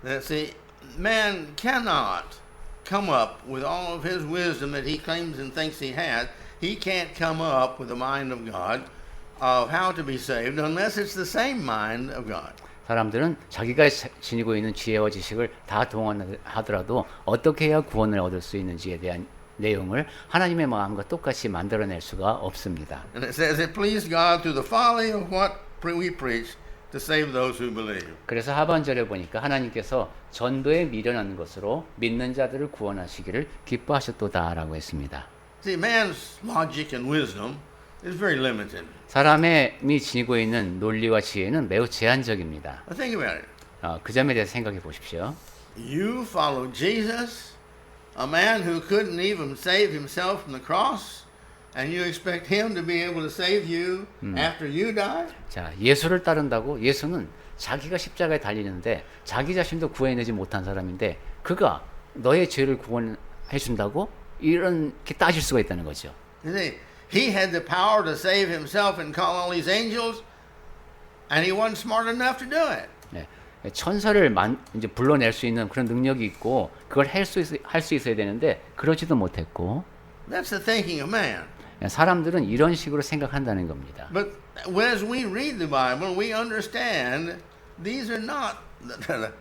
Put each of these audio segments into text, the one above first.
That see, man cannot come up with all of his wisdom that he claims and thinks he has. He can't come up with the mind of God of how to be saved unless it's the same mind of God. 사람들은 자기가 지니고 있는 지혜와 지식을 다 동원하더라도 어떻게 해야 구원을 얻을 수 있는지에 대한 내용을 하나님의 마음과 똑같이 만들어낼 수가 없습니다. And it says it pleased God through the folly of what we preach to save those who believe. 그래서 하반절에 보니까 하나님께서 전도에 미련한 것으로 믿는 자들을 구원하시기를 기뻐하셨도다라고 했습니다. See, man's logic and wisdom is very limited. 사람이 지니고 있는 논리와 지혜는 매우 제한적입니다. Think about it. 그 점에 대해서 생각해 보십시오. You follow Jesus, a man who couldn't even save himself from the cross, and you expect him to be able to save you after you die? 자, 예수를 따른다고 예수는 자기가 십자가에 달리는데 자기 자신도 구해내지 못한 사람인데 그가 너의 죄를 구원해 준다고 이렇게 따질 수가 있다는 거죠. You see, he had the power to save himself and call all these angels, and he wasn't smart enough to do it. 네, 천사를 이제 불러낼 수 있는 그런 능력이 있고 그걸 할 수 있어야 되는데 그러지도 못했고. That's the thinking of man. 사람들은 이런 식으로 생각한다는 겁니다. But as we read the Bible, we understand these are not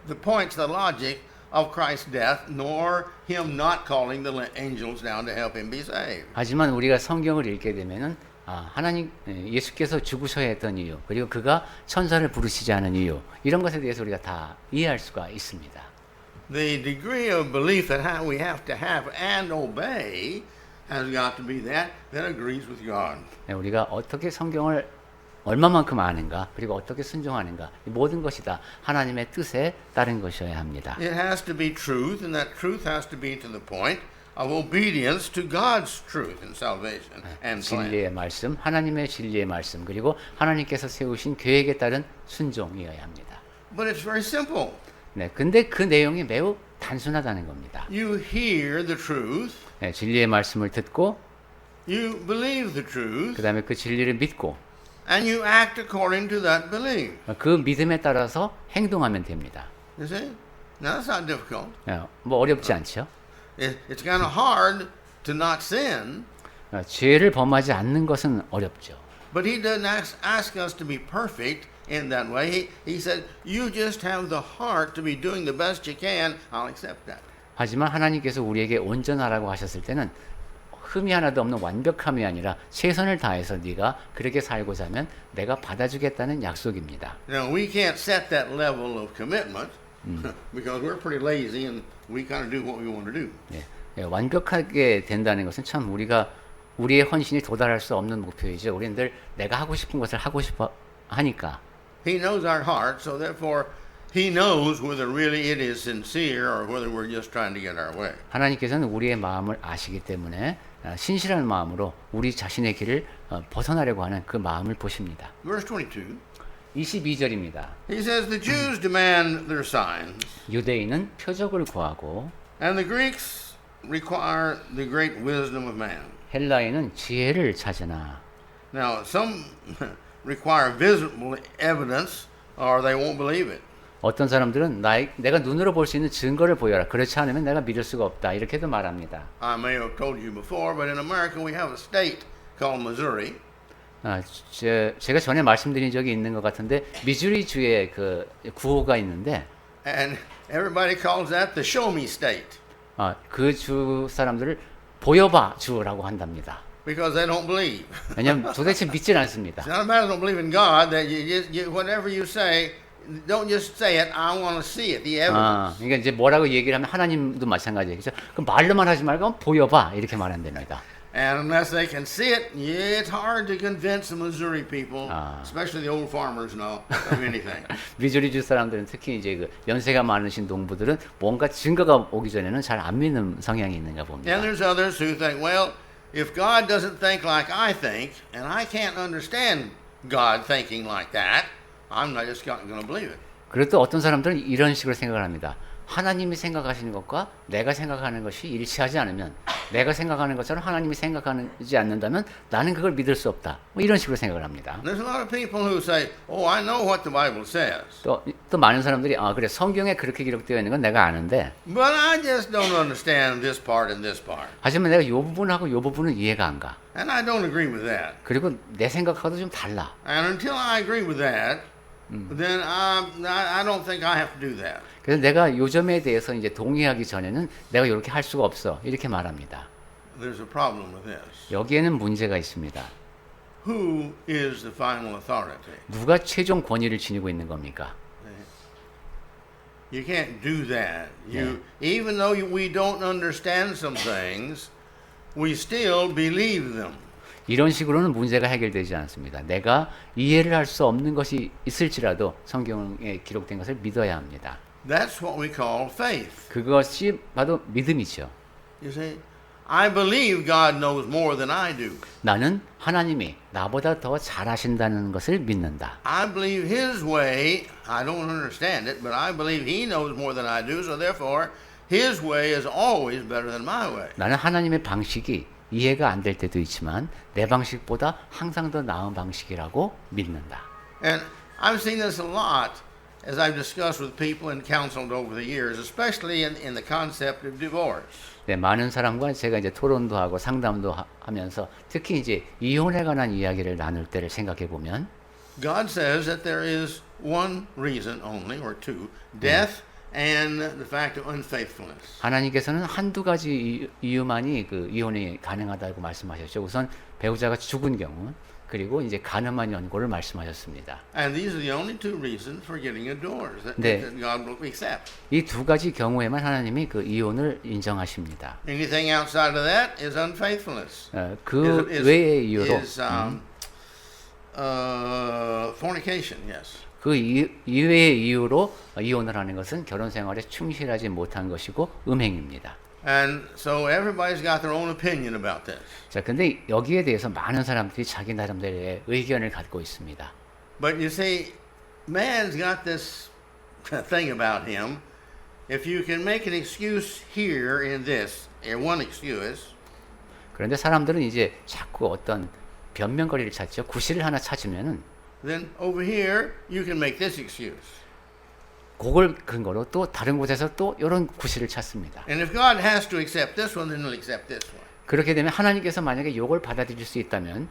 the points, the logic of Christ's death, nor him not calling the angels down to help him be saved. 하지만 우리가 성경을 읽게 되면은 하나님 예수께서 죽으셔야 했던 이유, 그리고 그가 천사를 부르시지 않은 이유, 이런 것에 대해서 우리가 다 이해할 수가 있습니다. The degree of belief that we have to have and obey has got to be that agrees with God. 우리가 어떻게 성경을 얼마만큼 아는가, 그리고 어떻게 순종하는가, 이 모든 것이 다 하나님의 뜻에 따른 것이어야 합니다. It has to be truth, and that truth has to be to the point of obedience to God's truth and salvation and plan. 진리의 말씀, 하나님의 진리의 말씀, 그리고 하나님께서 세우신 계획에 따른 순종이어야 합니다. But it's very simple. 네, 근데 그 내용이 매우 단순하다는 겁니다. You hear the truth. 네, 진리의 말씀을 듣고, You believe the truth. 그 다음에 그 진리를 믿고, And you act according to that belief. 그 믿음에 따라서 행동하면 됩니다. You see? Now that's not difficult. 뭐 어렵지 않죠? It's kind of hard to not sin. 죄를 범하지 않는 것은 어렵죠. But he doesn't ask us to be perfect in that way. He said, you just have the heart to be doing the best you can. I'll accept that. 하지만 하나님께서 우리에게 온전하라고 하셨을 때는 흠이 하나도 없는 완벽함이 아니라 최선을 다해서 네가 그렇게 살고자 하면 내가 받아주겠다는 약속입니다. Now we can't set that level of commitment because we're pretty lazy and we kind of do what we want to do. 완벽하게 된다는 것은 참 우리의 헌신이 도달할 수 없는 목표이죠. 우리는 늘 내가 하고 싶은 것을 하고 싶어 하니까. He knows our heart, so therefore He knows whether really it is sincere or whether we're just trying to get our way. 하나님께서는 우리의 마음을 아시기 때문에 신실한 마음으로 우리 자신의 길을 벗어나려고 하는 그 마음을 보십니다. Verse 22. 22절입니다. He says the Jews demand their signs, 유대인은 표적을 구하고 and the Greeks require the great wisdom of man. 헬라인은 지혜를 찾으나. Now some require visible evidence or they won't believe it. 어떤 사람들은 내가 눈으로 볼 수 있는 증거를 보여라. 그렇지 않으면 내가 믿을 수가 없다. 이렇게도 말합니다. I may have told you before, but in America we have a state called Missouri. 제가 전에 말씀드린 적이 있는 것 같은데 미주리 주에 그 구호가 있는데, And everybody calls that the show me state. 그 주 사람들을 보여봐 주라고 한답니다. Because they don't believe. 왜냐하면 도대체 믿질 않습니다. It's not a matter of don't believe in God, that whatever you say, don't just say it, I want to see it, the evidence. 그러니까 이제 뭐라고 얘기를 하면 하나님도 마찬가지예요. 그래서 그 말로만 하지 말고 보여봐 이렇게 말한답니다. And unless they can see it, it's hard to convince the Missouri people, especially the old farmers, of anything. 미주리 주 사람들은 특히 이제 그 연세가 많으신 농부들은 뭔가 증거가 오기 전에는 잘 안 믿는 성향이 있는가 봅니다. And there's others who think, well, if God doesn't think like I think, and I can't understand God thinking like that, I'm not just going to believe it. 그리고 또 어떤 사람들은 이런 식으로 생각을 합니다. 하나님이 생각하시는 것과 내가 생각하는 것이 일치하지 않으면 내가 생각하는 것처럼 하나님이 생각하지 않는다면 나는 그걸 믿을 수 없다. 뭐 이런 식으로 생각을 합니다. There's a lot of people who say, "Oh, I know what the Bible says, 또 많은 사람들이 그래 성경에 그렇게 기록되어 있는 건 내가 아는데 but I just don't understand this part and this part, 하지만 내가 이 부분하고 이 부분은 이해가 안 가. and I don't agree with that." 그리고 내 생각하고도 좀 달라. And until I agree with that, then I don't think I have to do that. 그래서 내가 요 점에 대해서 이제 동의하기 전에는 내가 이렇게 할 수가 없어. 이렇게 말합니다. There's a problem with this. 여기에는 문제가 있습니다. Who is the final authority? 누가 최종 권위를 지니고 있는 겁니까? You can't do that. Even though we don't understand some things, we still believe them. 이런 식으로는 문제가 해결되지 않습니다. 내가 이해를 할 수 없는 것이 있을지라도 성경에 기록된 것을 믿어야 합니다. That's what we call faith. 그것이 바로 믿음이죠. You see, I believe God knows more than I do. 나는 하나님이 나보다 더 잘하신다는 것을 믿는다. I believe His way. I don't understand it, but I believe He knows more than I do. So therefore, His way is always better than my way. 나는 하나님의 방식이 이해가 안 될 때도 있지만 내 방식보다 항상 더 나은 방식이라고 믿는다. And I've seen this a lot as I've discussed with people and counseled over the years, especially in the concept of divorce. 네, 많은 사람과 제가 이제 토론도 하고 상담도 하면서 특히 이제 이혼에 관한 이야기를 나눌 때를 생각해 보면 God says that there is one reason only, or two, death and the fact of unfaithfulness. 하나님께서는 한두 가지 이유만이 그 이혼이 가능하다고 말씀하셨죠. 우선 배우자가 죽은 경우 그리고 이제 가늠한 연고를 말씀하셨습니다. And these are the only two reasons for getting a divorce that, 네. that God will accept. 이 두 가지 경우에만 하나님이 그 이혼을 인정하십니다. Anything outside of that is unfaithfulness. 그 외의 이유로 fornication, yes. 그 이외의 이유로 이혼을 하는 것은 결혼 생활에 충실하지 못한 것이고 음행입니다. And so everybody's got their own opinion about this. 자, 근데 여기에 대해서 많은 사람들이 자기 나름대로의 의견을 갖고 있습니다. But you see, man's got this thing about him. If you can make an excuse here in this, one excuse, 그런데 사람들은 이제 자꾸 어떤 변명거리를 찾죠. 구실을 하나 찾으면은 then over here you can make this excuse. 그걸 근거로 또 다른 곳에서 또 이런 구실을 찾습니다. And if God has to accept this one, then He'll accept this one. 그렇게 되면 하나님께서 만약에 이걸 받아들일 수 있다면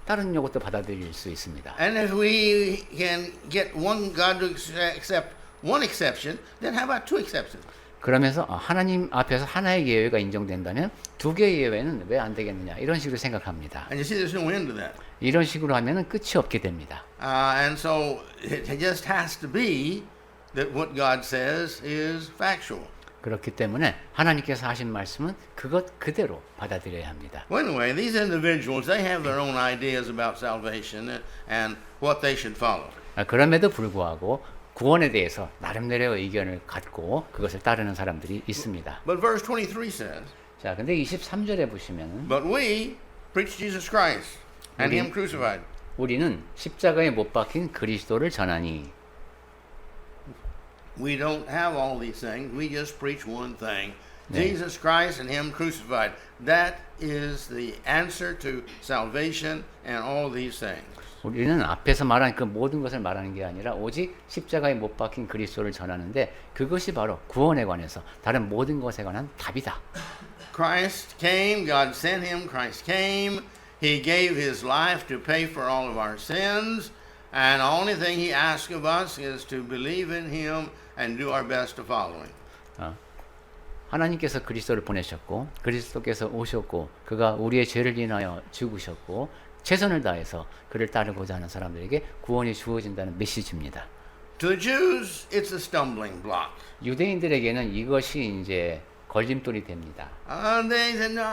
다른 이것도 받아들일 수 있습니다. And if we can get one God to accept one exception, then how about two exceptions? 그러면서 하나님 앞에서 하나의 예외가 인정된다면 두 개의 예외는 왜 안 되겠느냐 이런 식으로 생각합니다. And you see, there's no end to that. 이런 식으로 하면은 끝이 없게 됩니다. And so it just has to be that what God says is factual. 그렇기 때문에 하나님께서 하신 말씀은 그것 그대로 받아들여야 합니다. Well, anyway, these individuals, they have their own ideas about salvation and what they should follow. 그럼에도 불구하고 구원에 대해서 나름대로의 의견을 갖고 그것을 따르는 사람들이 있습니다. But verse 23 says, 자, 근데 23절에 보시면은 but we preach Jesus Christ and Him crucified. 우리는 십자가에 못 박힌 그리스도를 전하니. We don't have all these things. We just preach one thing. 네. Jesus Christ and Him crucified. That is the answer to salvation and all these things. 우리는 앞에서 말한 그 모든 것을 말하는 게 아니라 오직 십자가에 못 박힌 그리스도를 전하는데 그것이 바로 구원에 관해서 다른 모든 것에 관한 답이다. Christ came, God sent Him, Christ came, He gave His life to pay for all of our sins, and the only thing He asks of us is to believe in Him and do our best to follow Him. 하나님께서 그리스도를 보내셨고 그리스도께서 오셨고 그가 우리의 죄를 인하여 죽으셨고 최선을 다해서 그를 따르고자 하는 사람들에게 구원이 주어진다는 메시지입니다. To the Jews, it's a stumbling block. 유대인들에게는 이것이 이제 걸림돌이 됩니다. They said, no.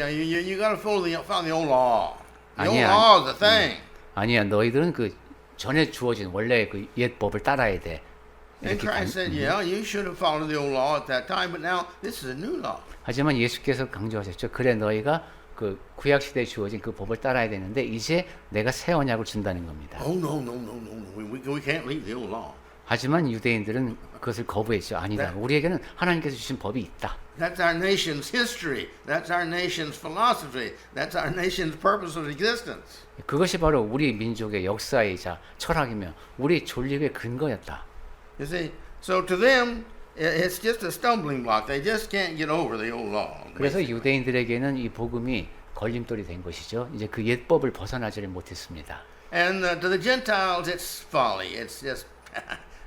You got to follow the old law. The old 아니야. law is the thing. 아니야, 너희들은 그 전에 주어진 원래 그 옛 법을 따라야 돼. And Christ said, yeah, you should have followed the old law at that time, but now this is a new law. 하지만 예수께서 강조하셨죠. 그래, 너희가 그 구약 시대에 주어진 그 법을 따라야 되는데 이제 내가 새 언약을 준다는 겁니다. Oh no. We can't leave the old law. 하지만 유대인들은 그것을 거부했죠. 아니다. 우리에게는 하나님께서 주신 법이 있다. That's our nation's history. That's our nation's philosophy. That's our nation's purpose of existence. 그것이 바로 우리 민족의 역사이자 철학이며 우리 존립의 근거였다. You see, so to them, it's just a stumbling block. They just can't get over the old law. 그래서 유대인들에게는 이 복음이 걸림돌이 된 것이죠. 이제 그 옛법을 벗어나지를 못했습니다. And to the Gentiles, it's folly. It's just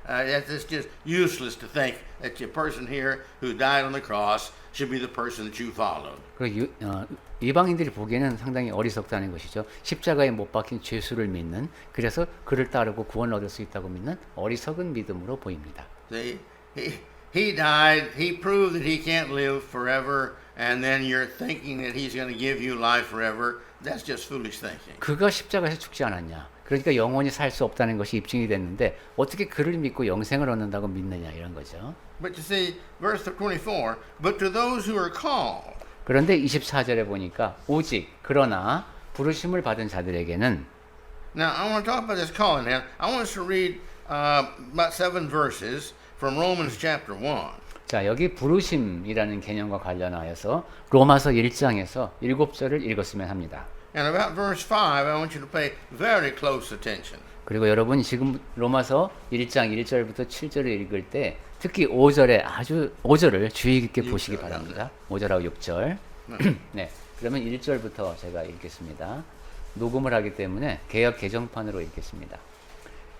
it's just useless to think that your person here who died on the cross should be the person that you followed. 그리고 이방인들이 보기에는 상당히 어리석다는 것이죠. 십자가에 못 박힌 죄수를 믿는, 그래서 그를 따르고 구원을 얻을 수 있다고 믿는 어리석은 믿음으로 보입니다. See, he died. He proved that he can't live forever, and then you're thinking that he's going to give you life forever. That's just foolish thinking. 그가 십자가에서 죽지 않았냐. 그러니까 영원히 살 수 없다는 것이 입증이 됐는데 어떻게 그를 믿고 영생을 얻는다고 믿느냐 이런 거죠. But you see, verse 24, but to those who are called. 그런데 24절에 보니까 오직 그러나 부르심을 받은 자들에게는 Now, I want to talk about this calling now. I want us to read about 7 verses from Romans chapter 1. 자, 여기 부르심이라는 개념과 관련하여서 로마서 1장에서 7절을 읽었으면 합니다. And about verse 5, I want you to pay very close attention. 그리고 여러분 지금 로마서 1장 1절부터 7절을 읽을 때 특히 5절에 아주 5절을 주의 깊게 보시기 바랍니다. 5절하고 6절. 네. 그러면 1절부터 제가 읽겠습니다. 녹음을 하기 때문에 개역 개정판으로 읽겠습니다.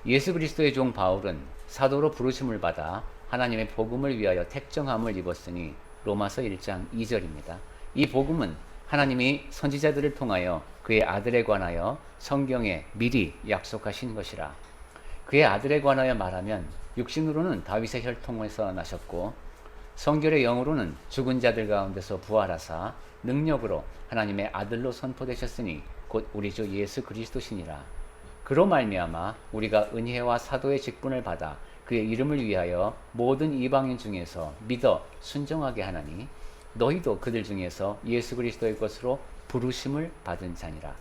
예수 그리스도의 종 바울은 사도로 부르심을 받아 하나님의 복음을 위하여 택정함을 입었으니 로마서 1장 2절입니다. 이 복음은 하나님이 선지자들을 통하여 그의 아들에 관하여 성경에 미리 약속하신 것이라. 그의 아들에 관하여 말하면 육신으로는 다윗의 혈통에서 나셨고 성결의 영으로는 죽은 자들 가운데서 부활하사 능력으로 하나님의 아들로 선포되셨으니 곧 우리 주 예수 그리스도시니라. 그로 말미암아 우리가 은혜와 사도의 직분을 받아 그의 이름을 위하여 모든 이방인 중에서 믿어 순종하게 하나니 너희도 그들 중에서 예수 그리스도의 것으로 부르심을 받은 자니라.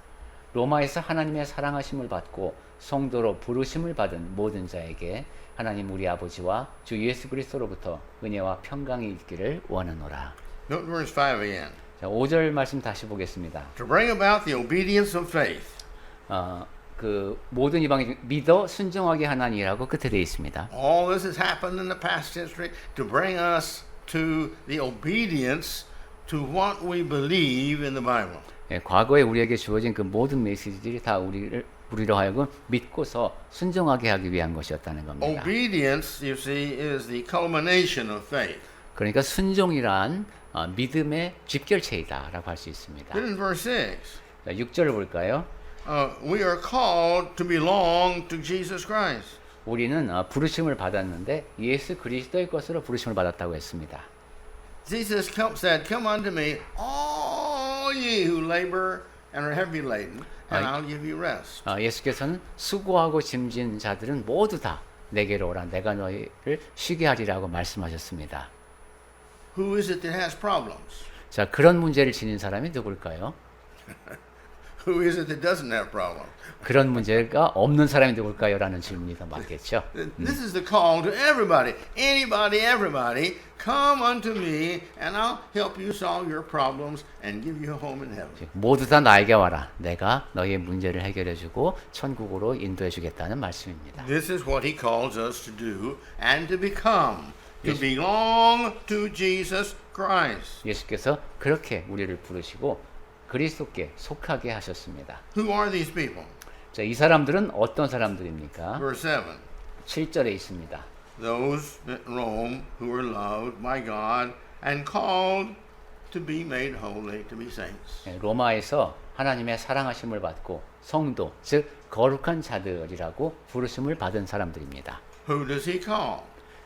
로마에서 하나님의 사랑하심을 받고 성도로 부르심을 받은 모든 자에게 하나님 우리 아버지와 주 예수 그리스도로부터 은혜와 평강이 있기를 원하노라. Note verse 5 again. 자, 5절 말씀 다시 보겠습니다. To bring about the obedience of faith. 그 모든 이방인 믿어 순종하게 하나니라고 끝에 되어 있습니다. All this has happened in the past history to bring us to the obedience to what we believe in the Bible. 예, 과거에 우리에게 주어진 그 모든 메시지들이 다 우리로 하여금 믿고서 순종하게 하기 위한 것이었다는 겁니다. Obedience, you see, is the culmination of faith. 그러니까 순종이란 믿음의 집결체이다라고 할 수 있습니다. Then in verse 6, 자, 6절을 볼까요? we are called to belong to Jesus Christ. 우리는 부르심을 받았는데 예수 그리스도의 것으로 부르심을 받았다고 했습니다. Jesus said, "Come unto me, all ye who labor and are heavy laden, and I'll give you rest." 예수께서는 수고하고 짐진 자들은 모두 다 내게로 오라, 내가 너희를 쉬게 하리라고 말씀하셨습니다. Who is it that has problems? 자, 그런 문제를 지닌 사람이 누굴까요? Who is it that doesn't have problems? 그런 문제가 없는 사람이 누굴까요? 라는 질문이 더 많겠죠. This is the call to everybody, anybody, everybody. Come unto me, and I'll help you solve your problems and give you a home in heaven. 모두 다 나에게 와라. 내가 너희의 문제를 해결해주고 천국으로 인도해주겠다는 말씀입니다. This is what he calls us to do and to become, to belong to Jesus Christ. 예수께서 그렇게 우리를 부르시고 그리스도께 속하게 하셨습니다. Who are these people? 자, 이 사람들은 어떤 사람들입니까? Verse 7. 7절에 있습니다. Those at Rome who were loved by God and called to be made holy, to be saints. 로마에서 하나님의 사랑하심을 받고 성도, 즉 거룩한 자들이라고 부르심을 받은 사람들입니다. Who does he call?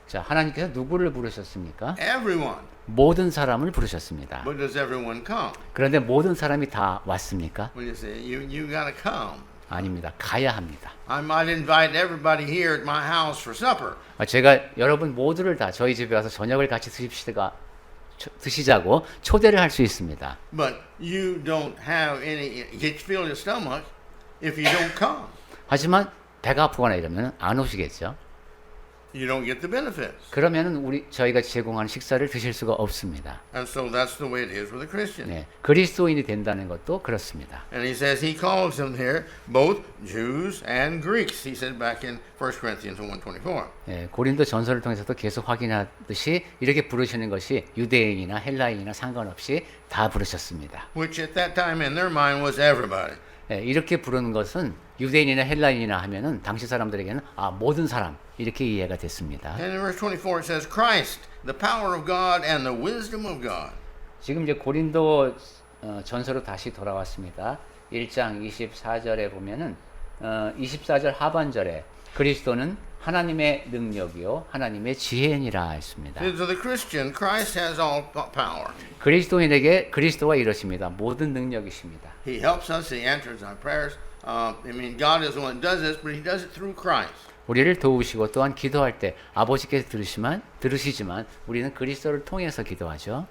자, 하나님께서 누구를 부르셨습니까? Everyone. 모든 사람을 부르셨습니다. But does everyone come? 그런데 모든 사람이 다 왔습니까? When you say, you got to come. 아닙니다. 가야 합니다. I might invite everybody here at my house for supper. 제가 여러분 모두를 다 저희 집에 와서 저녁을 같이 드시자고 초대를 할 수 있습니다. But you don't have any, you fill your stomach if you don't come. 하지만 배가 아프거나 이러면 안 오시겠죠? you don't get the benefits. 그러면은 저희가 제공하는 식사를 드실 수가 없습니다. And so that's the way it is with a Christian. 네, 그리스도인이 된다는 것도 그렇습니다. And he says he calls them here both Jews and Greeks. He said back in 1 Corinthians 1:24. 네, 고린도 전서를 통해서도 계속 확인하듯이 이렇게 부르시는 것이 유대인이나 헬라인이나 상관없이 다 부르셨습니다. Which at that time in their mind was everybody. 네, 이렇게 부르는 것은 유대인이나 헬라인이나 하면은 당시 사람들에게는 모든 사람 이렇게 이해가 됐습니다. And in verse 24 it says Christ, the power of God and the wisdom of God. 지금 이제 고린도 전서로 다시 돌아왔습니다. 1장 24절에 보면은 24절 하반절에 그리스도는 하나님의 능력이요 하나님의 지혜니라 했습니다. So the Christian, Christ has all power. 그리스도인에게 그리스도가 이러십니다. 모든 능력이십니다. He helps us. He answers our prayers. God is the one that does this, but He does it through Christ. 우리를 도우시고 또한 기도할 때 아버지께서 들으시지만 우리는 그리스도를 통해서 기도하죠.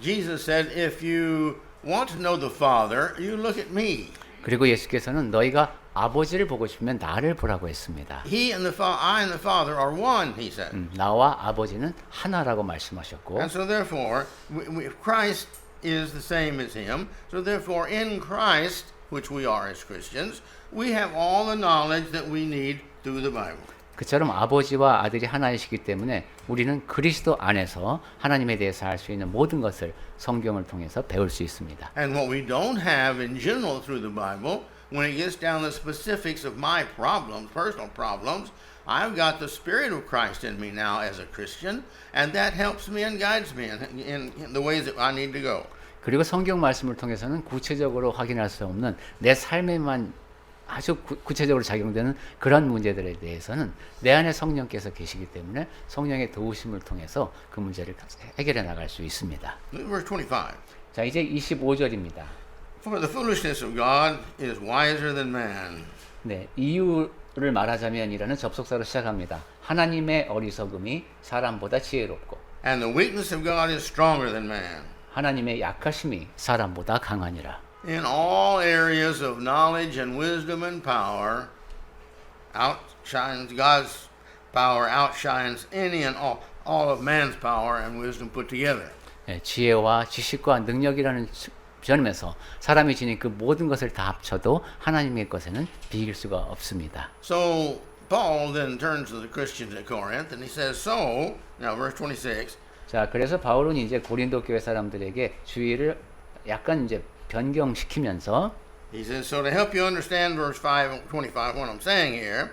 Jesus said, "If you want to know the Father, you look at me." 그리고 예수께서는 너희가 아버지를 보고 싶으면 나를 보라고 했습니다. I and the Father are one, He said. 나와 아버지는 하나라고 말씀하셨고, And so therefore, Christ is the same as Him. So therefore, in Christ, which we are as Christians, we have all the knowledge that we need through the Bible. 그처럼 아버지와 아들이 하나이시기 때문에 우리는 그리스도 안에서 하나님에 대해서 알 수 있는 모든 것을 성경을 통해서 배울 수 있습니다. And what we don't have in general through the Bible, when it gets down to the specifics of my problems, personal problems, I've got the Spirit of Christ in me now as a Christian, and that helps me and guides me in the ways that I need to go. 그리고 성경 말씀을 통해서는 구체적으로 확인할 수 없는 내 삶에만 아주 구체적으로 작용되는 그런 문제들에 대해서는 내 안에 성령께서 계시기 때문에 성령의 도우심을 통해서 그 문제를 해결해 나갈 수 있습니다. Verse 25. 자, 이제 25절입니다. For the foolishness of God is wiser than man. 네, 이유를 말하자면이라는 접속사로 시작합니다. 하나님의 어리석음이 사람보다 지혜롭고 And the weakness of God is stronger than man. 하나님의 약하심이 사람보다 강하니라. In all areas of knowledge and wisdom and power, God's power outshines any and all of man's power and wisdom put together. 네, 지혜와 지식과 능력이라는 점에서 사람이 지닌 그 모든 것을 다 합쳐도 하나님의 것에는 비길 수가 없습니다. So Paul then turns to the Christians at Corinth and he says, so, now verse 26, 자, 그래서 바울은 이제 고린도 교회 사람들에게 주의를 약간 이제 변경시키면서 he says, so to help you understand verse 25, what I'm saying here,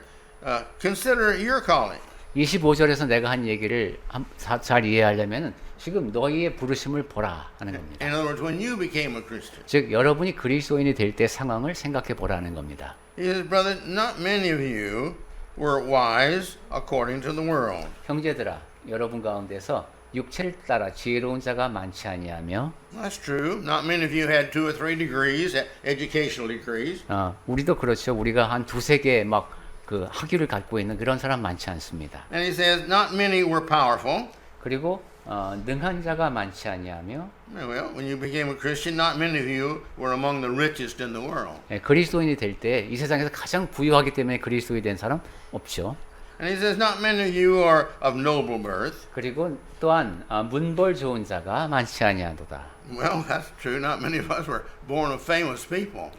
consider your calling. 25절에서 내가 한 얘기를 잘 이해하려면 지금 너희의 부르심을 보라 하는 겁니다. In other words, when you became a Christian. 즉 여러분이 그리스도인이 될 때 상황을 생각해 보라는 겁니다. He says, brother, not many of you were wise according to the world. 형제들아, 여러분 가운데서 육체를 따라 지혜로운 자가 많지 아니하며. That's true. Not many of you had 2 or 3 degrees, educational degrees. 우리도 그렇죠. 우리가 한 두세 개 막 그 학위를 갖고 있는 그런 사람 많지 않습니다. And he says, not many were powerful. 그리고 능한 자가 많지 아니하며. Well, when you became a Christian, not many of you were among the richest in the world. 그리스도인이 될 때 이 세상에서 가장 부유하기 때문에 그리스도인이 된 사람 없죠. And he says, not many of you are of noble birth. 그리고 또한 문벌 좋은 자가 많지 아니하도다. Well, that's true. Not many of us were born of famous people.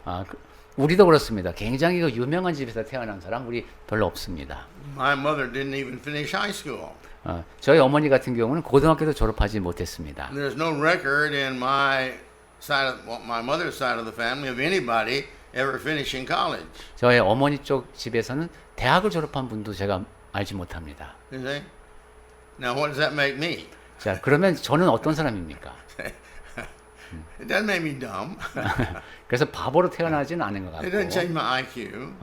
우리도 그렇습니다. 굉장히 유명한 집에서 태어난 사람 우리 별로 없습니다. My mother didn't even finish high school. 저희 어머니 같은 경우는 고등학교도 졸업하지 못했습니다. There's no record in my mother's side of the family of anybody ever finishing college. 저희 어머니 쪽 집에서는 대학을 졸업한 분도 제가 알지 못합니다. You see? Now, what does that make me? 자, 그러면 저는 어떤 사람입니까? It doesn't make me dumb. 그래서 바보로 태어나지는 않은 것 It doesn't 같고, change my IQ.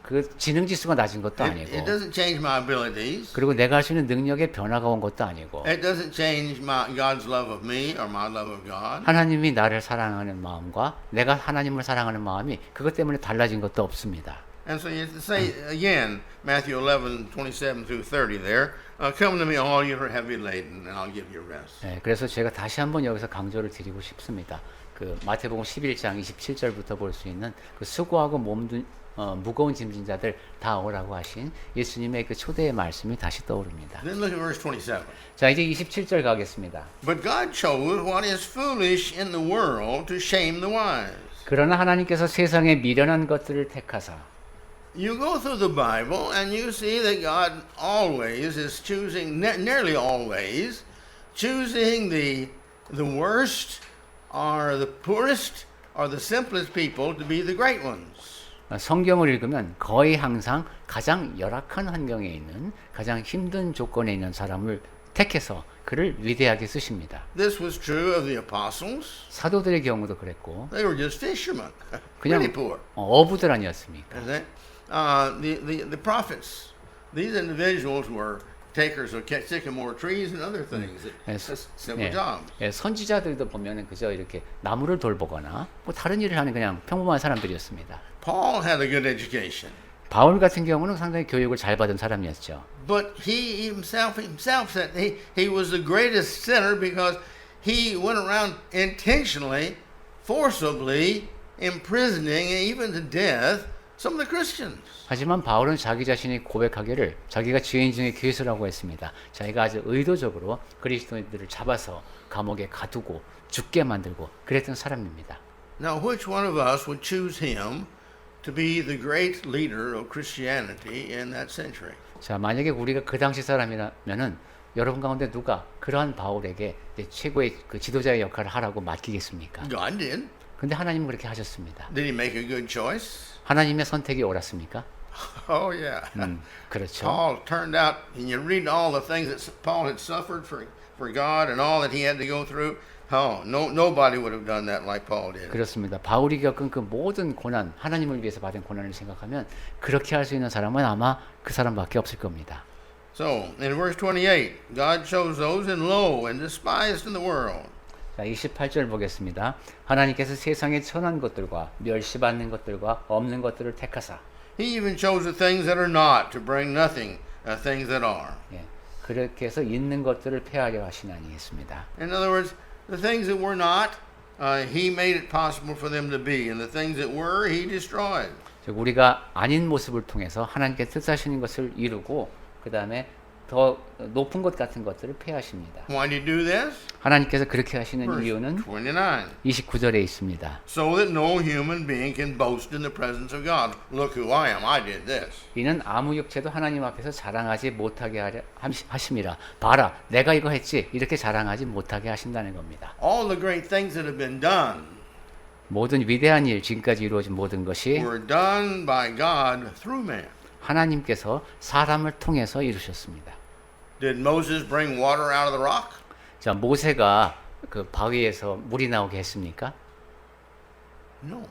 그 지능 지수가 낮은 것도 It 아니고, doesn't change my abilities. 그리고 내가 할 수 있는 능력의 변화가 온 것도 아니고, It doesn't change God's love of me or my love of God. 하나님이 나를 사랑하는 마음과 내가 하나님을 사랑하는 마음이 그것 때문에 달라진 것도 없습니다. And so you have to say again, Matthew 11:27 through 30 there, come to me all you are heavy laden and I'll give you rest. 네, 그래서 제가 다시 한번 여기서 강조를 드리고 싶습니다. 그 마태복음 11장 27절부터 볼 수 있는 그 수고하고 무거운 짐진 자들 다 오라고 하신 예수님의 그 초대의 말씀이 다시 떠오릅니다. Then look at verse 27. 자, 이제 27절 가겠습니다. But God chose what is foolish in the world to shame the wise. 그러나 하나님께서 세상에 미련한 것들을 택하사. You go through the Bible and you see that God always is choosing, nearly always, choosing the worst or the poorest or the simplest people to be the great ones. 성경을 읽으면 거의 항상 가장 열악한 환경에 있는 가장 힘든 조건에 있는 사람을 택해서 그를 위대하게 쓰십니다. This was true of the apostles. 사도들의 경우도 그랬고 They were just fishermen, 그냥 really poor. 어부들 아니었습니까? Is it? The prophets, these individuals were takers of sycamore trees and other things. Simple jobs. 예, 선지자들도 보면은 그저 이렇게 나무를 돌보거나 뭐 다른 일을 하는 그냥 평범한 사람들이었습니다. Paul had a good education, 바울 같은 경우는 상당히 교육을 잘 받은 사람이었죠. but he himself said he was the greatest sinner because he went around intentionally, forcibly imprisoning, even to death, some of the Christians. 하지만 바울은 자기 자신이 고백하기를 자기가 죄인 중에 괴수라고 했습니다. 자기가 아주 의도적으로 그리스도인들을 잡아서 감옥에 가두고 죽게 만들고 그랬던 사람입니다. Now, which one of us would choose him to be the great leader of Christianity in that century? 자, 만약에 우리가 그 당시 사람이라면은 여러분 가운데 누가 그러한 바울에게 최고의 그 지도자의 역할을 하라고 맡기겠습니까? God did. 근데 하나님은 그렇게 하셨습니다. Did he make a good choice? 하나님의 선택이 옳았습니까? Oh, yeah. 그렇죠. Paul turned out, and you read all the things that Paul had suffered for God and all that he had to go through. Oh, nobody would have done that like Paul did. 그렇습니다. 바울이 겪은 그 모든 고난, 하나님을 위해서 받은 고난을 생각하면 그렇게 할 수 있는 사람은 아마 그 사람밖에 없을 겁니다. So, in verse 28, God chose those in low and despised in the world. 자, 28절 보겠습니다. 하나님께서 세상의 천한 것들과 멸시받는 것들과 없는 것들을 택하사. He even chose the things that are not to bring nothing, things that are. 예, 그렇게 해서 있는 것들을 폐하려 하시나니 했습니다. In other words, the things that were not, he made it possible for them to be, and the things that were, he destroyed. 즉 우리가 아닌 모습을 통해서 하나님께 뜻하시는 것을 이루고 그 다음에 더 높은 것 같은 것들을 폐하십니다. Why did he do this? 하나님께서 그렇게 하시는 Verse 이유는 29. 29절에 있습니다. So that no human being can boast in the presence of God. Look who I am. I did this. 이는 아무 육체도 하나님 앞에서 자랑하지 못하게 하려 하심이라. 봐라, 내가 이거 했지. 이렇게 자랑하지 못하게 하신다는 겁니다. All the great things that have been done 모든 위대한 일, 지금까지 이루어진 모든 것이 were done by God through man. 하나님께서 사람을 통해서 이루셨습니다. Did Moses bring water out of the rock? 자, 모세가 그 바위에서 물이 나오게 했습니까? No.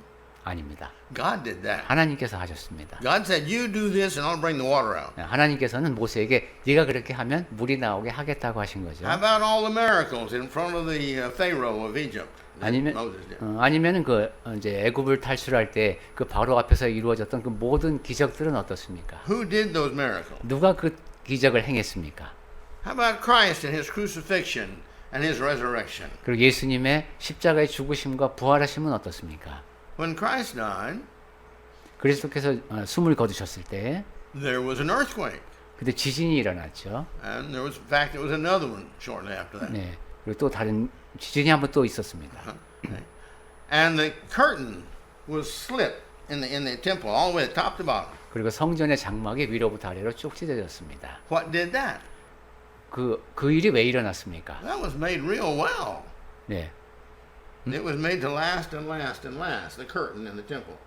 아닙니다. God did that. 하나님께서 하셨습니다. God said, you do this and I'll bring the water out. 하나님께서는 모세에게 네가 그렇게 하면 물이 나오게 하겠다고 하신 거죠. How about all the miracles in front of the Pharaoh of Egypt? that 아니면 Moses did? 아니면은 그 이제 애굽을 탈출할 때 그 바로 앞에서 이루어졌던 그 모든 기적들은 어떻습니까? Who did those miracles? 누가 그 기적을 행했습니까? How about Christ and his crucifixion and his resurrection? 그리고 예수님의 십자가의 죽으심과 부활하심은 어떻습니까? When Christ died, 그리스도께서 숨을 거두셨을 때 there was an earthquake. 그때 지진이 일어났죠. And there was, in fact, there was another one shortly after that. 네. 그리고 또 다른 지진이 한 번 또 있었습니다. Okay. And the curtain was slit in the temple all the way top to bottom. 그리고 성전의 장막이 위로부터 아래로 쭉 찢어졌습니다. What did that? 그 일이 왜 일어났습니까? That was made real well. 네. It was made to last and last and last, the curtain in the temple.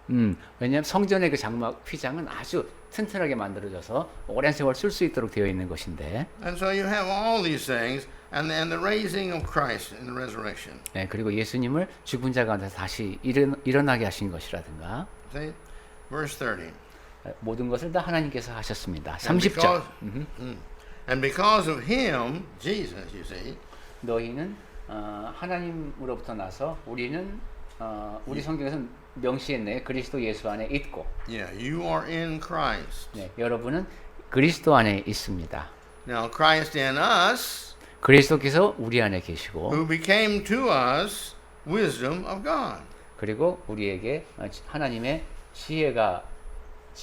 왜냐하면 성전의 그 장막 휘장은 아주 튼튼하게 만들어져서 오랜 세월 쓸 수 있도록 되어 있는 것인데. And so you have all these things, and the raising of Christ in the resurrection. 네, 그리고 예수님을 죽은 자 가운데서 다시 일어나게 하신 것이라든가. See? Verse 30. 모든 것을 다 하나님께서 하셨습니다. And 30절. and because of him, Jesus, you see, 너희는 하나님으로부터 나서 우리는 우리 성경에서는 명시했네. 그리스도 예수 안에 있고. yeah, you are in Christ. 네, 여러분은 그리스도 안에 있습니다. Now Christ in us, 그리스도께서 우리 안에 계시고 who became to us wisdom of God. 그리고 우리에게 하나님의 지혜가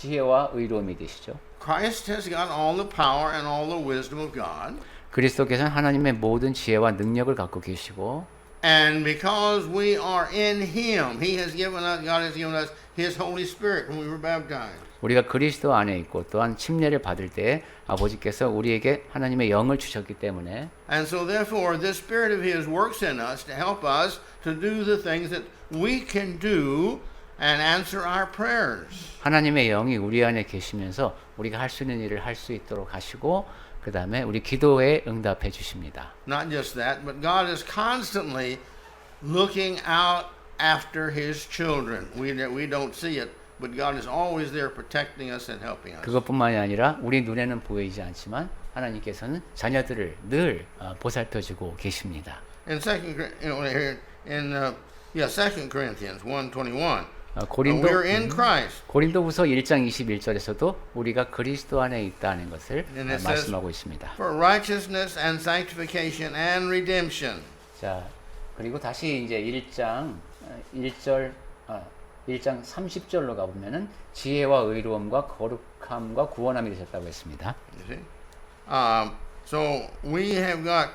지혜와 의로움이 되시죠. Christ has got all the power and all the wisdom of God. 그리스도께서는 하나님의 모든 지혜와 능력을 갖고 계시고 And because we are in Him, He has given us, God has given us His Holy Spirit when we were baptized. 우리가 그리스도 안에 있고 또한 침례를 받을 때 아버지께서 우리에게 하나님의 영을 주셨기 때문에 And so therefore, this Spirit of His works in us to help us to do the things that we can do and answer our prayers. 하나님의 영이 우리 안에 계시면서 우리가 할 수 있는 일을 할 수 있도록 하시고 그 다음에 우리 기도에 응답해 주십니다. Not just that, but God is constantly looking out after His children. We don't see it, but God is always there protecting us and helping us. 그것뿐만이 아니라 우리 눈에는 보이지 않지만 하나님께서는 자녀들을 늘 보살펴주고 계십니다. In here in 2 Corinthians 1:21, we're in Christ. 고린도후서 1장 21절에서도 우리가 그리스도 안에 있다는 것을 And it says, 말씀하고 있습니다. For righteousness and sanctification and redemption. 자, 그리고 다시 이제 1장 30절로 가보면은 지혜와 의로움과 거룩함과 구원함이 되셨다고 했습니다. You see? So we have got,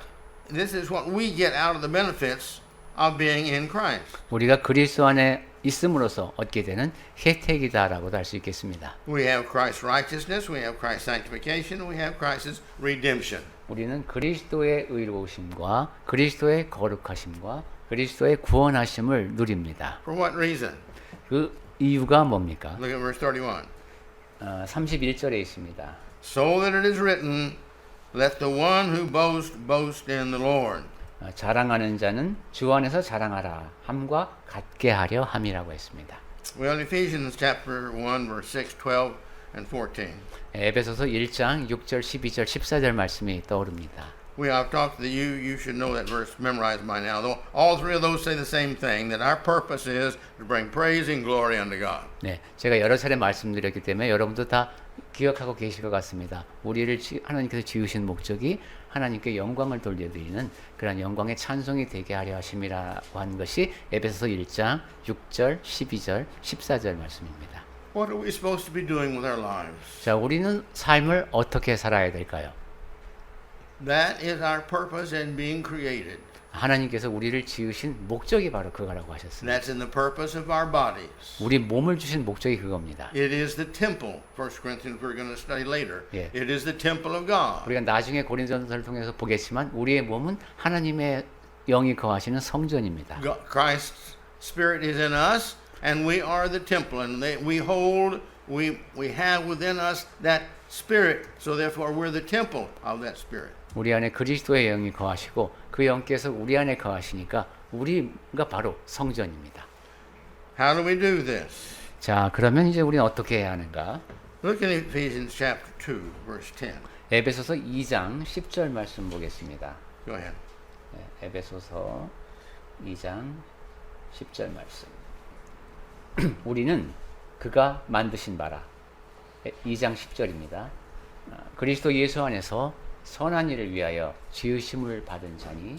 this is what we get out of the benefits of being in Christ. 우리가 그리스도 안에 있음으로써 얻게 되는 혜택이다라고도 할 수 있겠습니다. We have Christ's righteousness, we have Christ's sanctification, we have Christ's redemption. 우리는 그리스도의 의로우심과 그리스도의 거룩하심과 그리스도의 구원하심을 누립니다. For what reason? 그 이유가 뭡니까? Look at verse 31. 31절에 있습니다. So that it is written, let the one who boasts boast in the Lord. 자랑하는 자는 주 안에서 자랑하라 함과 같게 하려 함이라고 했습니다. Well, Ephesians chapter 1, verse 6, 12, and 14. 에베소서 1장 6절, 12절, 14절 말씀이 떠오릅니다. I've talked to you, you should know that verse memorized by now. Though all three of those say the same thing, that our purpose is to bring praise and glory unto God. 네, 제가 여러 차례 말씀드렸기 때문에 여러분도 다 기억하고 계실 것 같습니다. 우리를 하나님께서 지으신 목적이 하나님께 영광을 돌려드리는 그런 영광의 찬송이 되게 하려 하심이라고 하는 것이 에베소서 1장 6절, 12절, 14절 말씀입니다. What are we supposed to be doing with our lives? 자, 우리는 삶을 어떻게 살아야 될까요? That is our purpose in being created. 하나님께서 우리를 지으신 목적이 바로 그거라고 하셨습니다. That's in the purpose of our bodies. 우리 몸을 주신 목적이 그겁니다. It is the temple. 1 Corinthians we're going to study later. 예. It is the temple of God. 우리가 나중에 고린도전서를 통해서 보겠지만 우리의 몸은 하나님의 영이 거하시는 성전입니다. Christ's Spirit is in us, and we are the temple, and we have within us that Spirit. So therefore, we're the temple of that Spirit. 우리 안에 그리스도의 영이 거하시고 그 영께서 우리 안에 거하시니까 우리가 바로 성전입니다. How do we do this? 자, 그러면 이제 우리는 어떻게 해야 하는가? Look at Ephesians chapter 2, verse 10. 에베소서 2장 10절 말씀 보겠습니다. Go ahead. 네, 에베소서 2장 10절 말씀. 우리는 그가 만드신 바라. 2장 10절입니다. 그리스도 예수 안에서 선한 일을 위하여 지으심을 받은 자니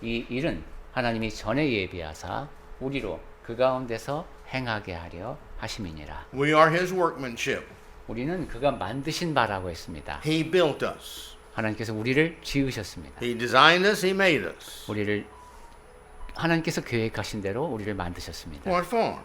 이 일은 하나님이 전에 예비하사 우리로 그 가운데서 행하게 하려 하심이니라. We are His workmanship. 우리는 그가 만드신 바라고 했습니다. He built us. 하나님께서 우리를 지으셨습니다. He designed us. He made us. 우리를 하나님께서 계획하신 대로 우리를 만드셨습니다. What for?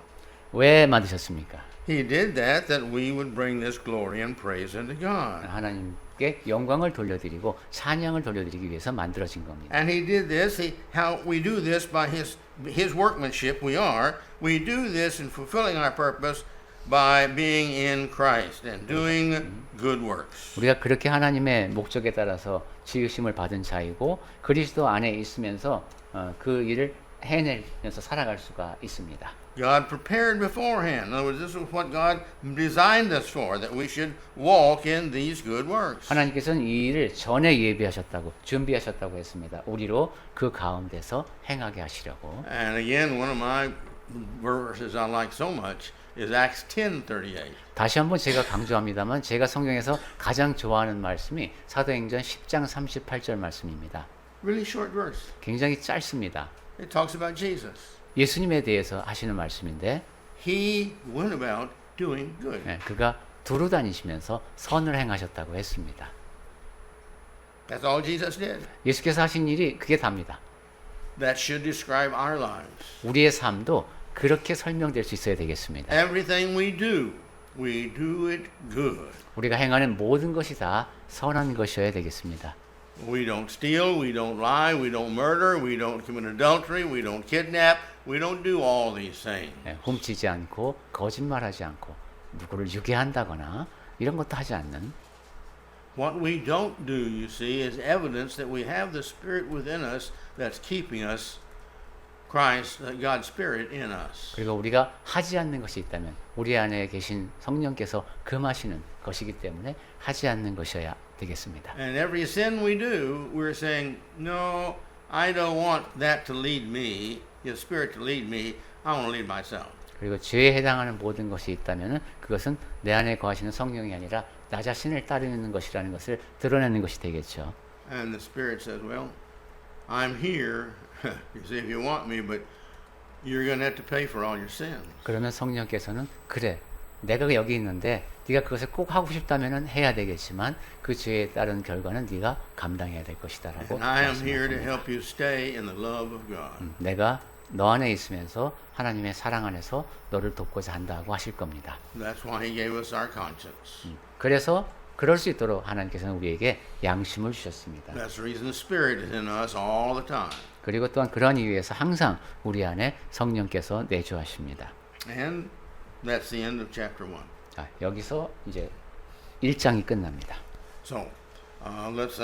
왜 만드셨습니까? He did that we would bring this glory and praise unto God. 하나님께 영광을 돌려드리고 찬양을 돌려드리기 위해서 만들어진 겁니다. And He did this. How we do this by His workmanship. We do this in fulfilling our purpose by being in Christ and doing good works. 우리가 그렇게 하나님의 목적에 따라서 지으심을 받은 자이고 그리스도 안에 있으면서 그 일을 해내면서 살아갈 수가 있습니다. God prepared beforehand. In other words, this is what God designed us for, that we should walk in these good works. 하나님께서는 이 일을 전에 예비하셨다고 준비하셨다고 했습니다. 우리로 그 가운데서 행하게 하시려고. And again, one of my verses I like so much is Acts 10:38. 다시 한번 제가 강조합니다만 제가 성경에서 가장 좋아하는 말씀이 사도행전 10장 38절 말씀입니다. Really short verse. 굉장히 짧습니다. It talks about Jesus. 예수님에 대해서 하시는 말씀인데 He went about doing good. 예, 그가 두루 다니시면서 선을 행하셨다고 했습니다. That's all Jesus did. 예수께서 하신 일이 그게 답니다. That should describe our lives. 우리의 삶도 그렇게 설명될 수 있어야 되겠습니다. Everything we do it good. 우리가 행하는 모든 것이 다 선한 것이어야 되겠습니다. We don't steal, we don't lie, we don't murder, we don't commit adultery, we don't kidnap, we don't do all these things. 예, 훔치지 않고 거짓말하지 않고 누구를 유괴한다거나 이런 것도 하지 않는 What we don't do, you see, is evidence that we have the Spirit within us that's keeping us, Christ, God's Spirit in us. 그리고 우리가 하지 않는 것이 있다면 우리 안에 계신 성령께서 금하시는 것이기 때문에 하지 않는 것이어야 되겠습니다. And every sin we do, we're saying, no, I don't want that to lead me, His Spirit to lead me, I want to lead myself. 그리고 죄에 해당하는 모든 것이 있다면 그것은 내 안에 거하시는 성령이 아니라 나 자신을 따르는 것이라는 것을 드러내는 것이 되겠죠. And the Spirit says, well, I'm here, you see, if you want me, but you're going to have to pay for all your sins. 그러면 성령께서는 그래, 내가 여기 있는데 네가 그것을 꼭 하고 싶다면 해야 되겠지만 그 죄에 따른 결과는 네가 감당해야 될 것이다라고 And I am here to 말씀하십니다. help you stay in the love of God. 내가 너 안에 있으면서 하나님의 사랑 안에서 너를 돕고자 한다고 하실 겁니다. That's why He gave us our conscience. 그래서 그럴 수 있도록 하나님께서는 우리에게 양심을 주셨습니다. That's the reason the Spirit is in us all the time. 그리고 또한 그런 이유에서 항상 우리 안에 성령께서 내주하십니다. And that's the end of chapter 1. 자, 여기서 이제 1장이 끝납니다. So let's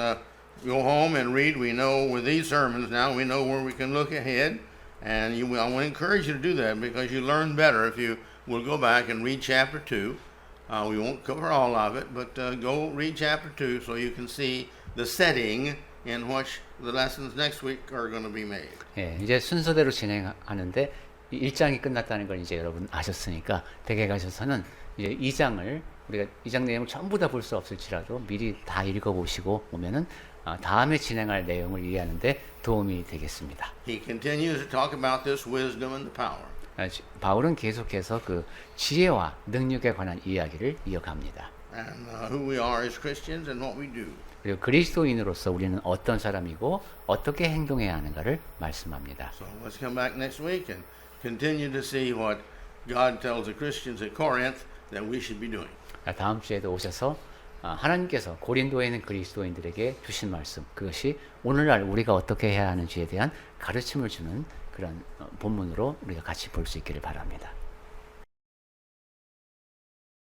go home and read. We know with these sermons now, we know where we can look ahead. And I want to encourage you to do that because you learn better if you will go back and read chapter 2. We won't cover all of it, but go read chapter 2 so you can see the setting in which the lessons next week are going to be made. 예, 이제 순서대로 진행하는데 1장이 끝났다는 걸 이제 여러분 아셨으니까 댁에 가셔서는 이제 2장을 우리가 2장 내용을 전부 다 볼 수 없을지라도 미리 다 읽어보시고 오면은 다음에 진행할 내용을 이해하는데 도움이 되겠습니다. He continues to talk about this wisdom and the power. 바울은 계속해서 그 지혜와 능력에 관한 이야기를 이어갑니다. And who we are as Christians and what we do. 그리고 그리스도인으로서 우리는 어떤 사람이고 어떻게 행동해야 하는가를 말씀합니다. So let's come back next week and continue to see what God tells the Christians at Corinth that we should be doing. 다음 주에도 오셔서 하나님께서 고린도에 있는 그리스도인들에게 주신 말씀, 그것이 오늘날 우리가 어떻게 해야 하는지에 대한 가르침을 주는 그런 본문으로 우리가 같이 볼 수 있기를 바랍니다.